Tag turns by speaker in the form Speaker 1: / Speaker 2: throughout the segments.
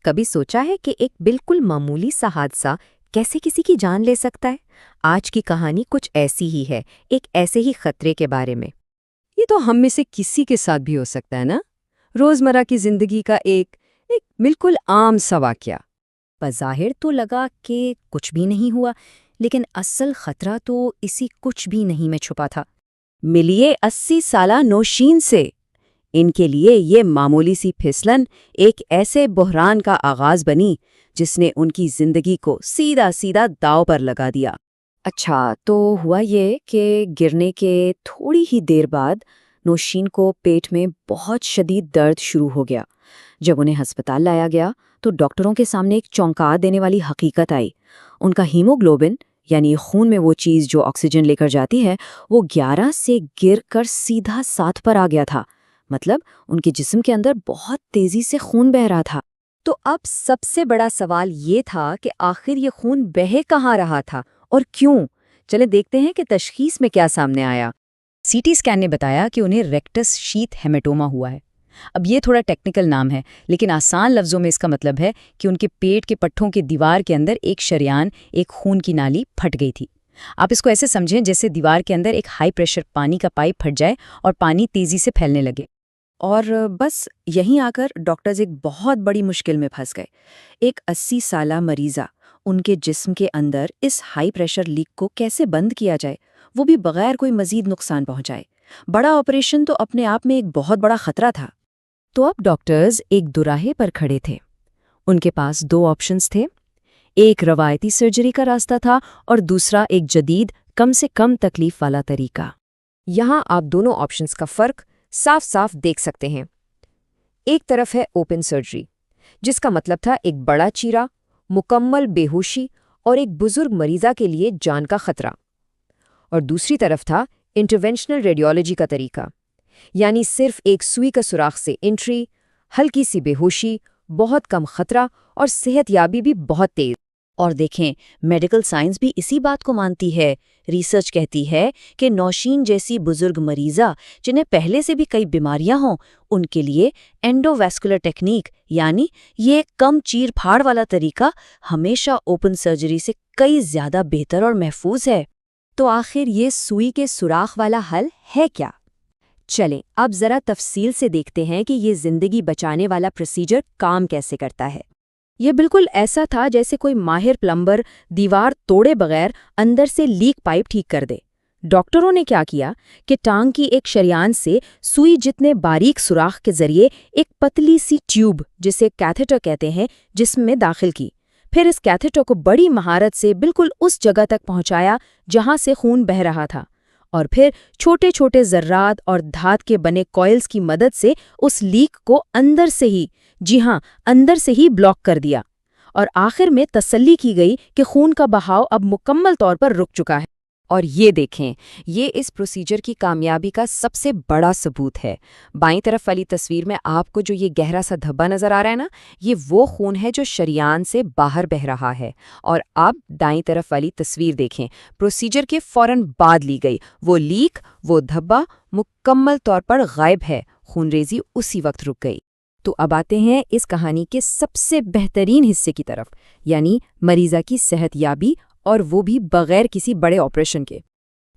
Speaker 1: کبھی سوچا ہے کہ ایک بالکل معمولی سا حادثہ کیسے کسی کی جان لے سکتا ہے؟ آج کی کہانی کچھ ایسی ہی ہے، ایک ایسے ہی خطرے کے بارے میں۔
Speaker 2: یہ تو ہم میں سے کسی کے ساتھ بھی ہو سکتا ہے نا، روزمرہ کی زندگی کا ایک بالکل عام سا واقعہ۔
Speaker 1: بظاہر تو لگا کہ کچھ بھی نہیں ہوا، لیکن اصل خطرہ تو اسی کچھ بھی نہیں میں چھپا تھا۔
Speaker 2: ملیے 80 سالہ نوشین سے۔ ان کے لیے یہ معمولی سی پھسلن ایک ایسے بحران کا آغاز بنی جس نے ان کی زندگی کو سیدھا سیدھا داؤ پر لگا دیا۔ اچھا، تو ہوا یہ کہ گرنے کے تھوڑی ہی دیر بعد نوشین کو پیٹ میں بہت شدید درد شروع ہو گیا۔ جب انہیں ہسپتال لایا گیا تو ڈاکٹروں کے سامنے ایک چونکا دینے والی حقیقت آئی۔ ان کا ہیموگلوبن، یعنی خون میں وہ چیز جو آکسیجن لے کر جاتی ہے، وہ 11 سے گر کر سیدھا 7 پر آ گیا تھا۔ مطلب ان کے جسم کے اندر بہت تیزی سے خون بہہ رہا تھا۔
Speaker 1: تو اب سب سے بڑا سوال یہ تھا کہ آخر یہ خون بہہ کہاں رہا تھا اور کیوں؟ چلے دیکھتے ہیں کہ تشخیص میں کیا سامنے آیا۔
Speaker 3: سی ٹی اسکین نے بتایا کہ انہیں ریکٹس شیت ہیمیٹوما ہوا ہے۔ اب یہ تھوڑا ٹیکنیکل نام ہے، لیکن آسان لفظوں میں اس کا مطلب ہے کہ ان کے پیٹ کے پٹھوں کے دیوار کے اندر ایک شریان، ایک خون کی نالی پھٹ گئی تھی۔ آپ اس کو ایسے سمجھیں جیسے دیوار کے اندر ایک ہائی پریشر پانی کا پائپ پھٹ جائے اور پانی تیزی سے پھیلنے لگے۔
Speaker 2: اور بس یہیں آ کر ڈاکٹرز ایک بہت بڑی مشکل میں پھنس گئے۔ ایک 80 سالہ مریضہ، ان کے جسم کے اندر اس ہائی پریشر لیک کو کیسے بند کیا جائے، وہ بھی بغیر کوئی مزید نقصان پہنچائے؟ بڑا آپریشن تو اپنے آپ میں ایک بہت بڑا خطرہ تھا۔
Speaker 1: تو اب ڈاکٹرز ایک دوراہے پر کھڑے تھے۔ ان کے پاس 2 آپشنز تھے، ایک روایتی سرجری کا راستہ تھا اور دوسرا ایک جدید، کم سے کم تکلیف والا طریقہ۔ یہاں آپ دونوں آپشنز کا فرق صاف صاف دیکھ سکتے ہیں۔ ایک طرف ہے اوپن سرجری، جس کا مطلب تھا ایک بڑا چیرا، مکمل بے ہوشی اور ایک بزرگ مریضہ کے لیے جان کا خطرہ۔ اور دوسری طرف تھا انٹرونشنل ریڈیولوجی کا طریقہ، یعنی صرف ایک سوئی کا سوراخ سے انٹری، ہلکی سی بے ہوشی، بہت کم خطرہ اور صحت یابی بھی بہت تیز۔
Speaker 4: اور دیکھیں، میڈیکل سائنس بھی اسی بات کو مانتی ہے۔ ریسرچ کہتی ہے کہ نوشین جیسی بزرگ مریضہ جنہیں پہلے سے بھی کئی بیماریاں ہوں، ان کے لیے اینڈو ویسکولر ٹیکنیک، یعنی یہ کم چیر پھاڑ والا طریقہ، ہمیشہ اوپن سرجری سے کئی زیادہ بہتر اور محفوظ ہے۔
Speaker 1: تو آخر یہ سوئی کے سوراخ والا حل ہے کیا؟ چلیں اب ذرا تفصیل سے دیکھتے ہیں کہ یہ زندگی بچانے والا پروسیجر کام کیسے کرتا ہے۔ یہ بالکل ایسا تھا جیسے کوئی ماہر پلمبر دیوار توڑے بغیر اندر سے لیک پائپ ٹھیک کر دے۔ ڈاکٹروں نے کیا کیا کہ ٹانگ کی ایک شریان سے سوئی جتنے باریک سوراخ کے ذریعے ایک پتلی سی ٹیوب، جسے کیتھیٹر کہتے ہیں، جسم میں داخل کی۔ پھر اس کیتھیٹر کو بڑی مہارت سے بالکل اس جگہ تک پہنچایا جہاں سے خون بہہ رہا تھا، اور پھر چھوٹے چھوٹے ذرات اور دھات کے بنے کوئلز کی مدد سے اس لیک کو اندر سے ہی، جی ہاں، اندر سے ہی بلاک کر دیا۔ اور آخر میں تسلی کی گئی کہ خون کا بہاؤ اب مکمل طور پر رک چکا ہے۔ اور یہ دیکھیں، یہ اس پروسیجر کی کامیابی کا سب سے بڑا ثبوت ہے۔ بائیں طرف والی تصویر میں آپ کو جو یہ گہرا سا دھبا نظر آ رہا ہے نا، یہ وہ خون ہے جو شریان سے باہر بہہ رہا ہے۔ اور اب دائیں طرف والی تصویر دیکھیں، پروسیجر کے فوراً بعد لی گئی۔ وہ لیک، وہ دھبا مکمل طور پر غائب ہے، خون ریزی اسی وقت رک گئی۔ تو اب آتے ہیں اس کہانی کے سب سے بہترین حصے کی طرف، یعنی مریضہ کی صحت یابی، اور وہ بھی بغیر کسی بڑے آپریشن کے۔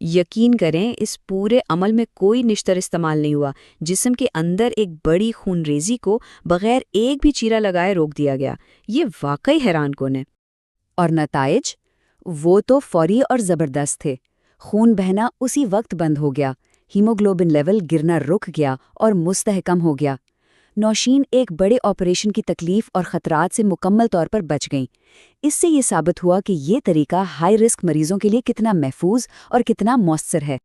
Speaker 4: یقین کریں، اس پورے عمل میں کوئی نشتر استعمال نہیں ہوا۔ جسم کے اندر ایک بڑی خون ریزی کو بغیر ایک بھی چیرا لگائے روک دیا گیا۔ یہ واقعی حیران کن ہے۔
Speaker 2: اور نتائج؟ وہ تو فوری اور زبردست تھے۔ خون بہنا اسی وقت بند ہو گیا، ہیموگلوبن لیول گرنا رک گیا اور مستحکم ہو گیا۔ نوشین ایک بڑے آپریشن کی تکلیف اور خطرات سے مکمل طور پر بچ گئیں۔ اس سے یہ ثابت ہوا کہ یہ طریقہ ہائی رسک مریضوں کے لیے کتنا محفوظ اور کتنا مؤثر ہے۔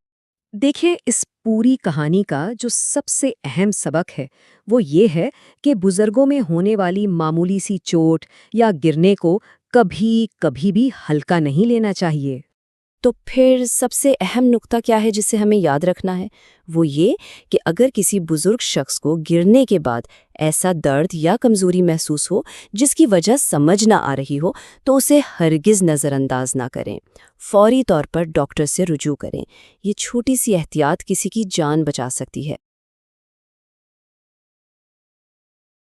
Speaker 1: دیکھیں، اس پوری کہانی کا جو سب سے اہم سبق ہے وہ یہ ہے کہ بزرگوں میں ہونے والی معمولی سی چوٹ یا گرنے کو کبھی بھی ہلکا نہیں لینا چاہیے۔
Speaker 4: تو پھر سب سے اہم نقطہ کیا ہے جسے ہمیں یاد رکھنا ہے؟ وہ یہ کہ اگر کسی بزرگ شخص کو گرنے کے بعد ایسا درد یا کمزوری محسوس ہو جس کی وجہ سمجھ نہ آ رہی ہو، تو اسے ہرگز نظر انداز نہ کریں۔ فوری طور پر ڈاکٹر سے رجوع کریں۔ یہ چھوٹی سی احتیاط کسی کی جان بچا سکتی ہے۔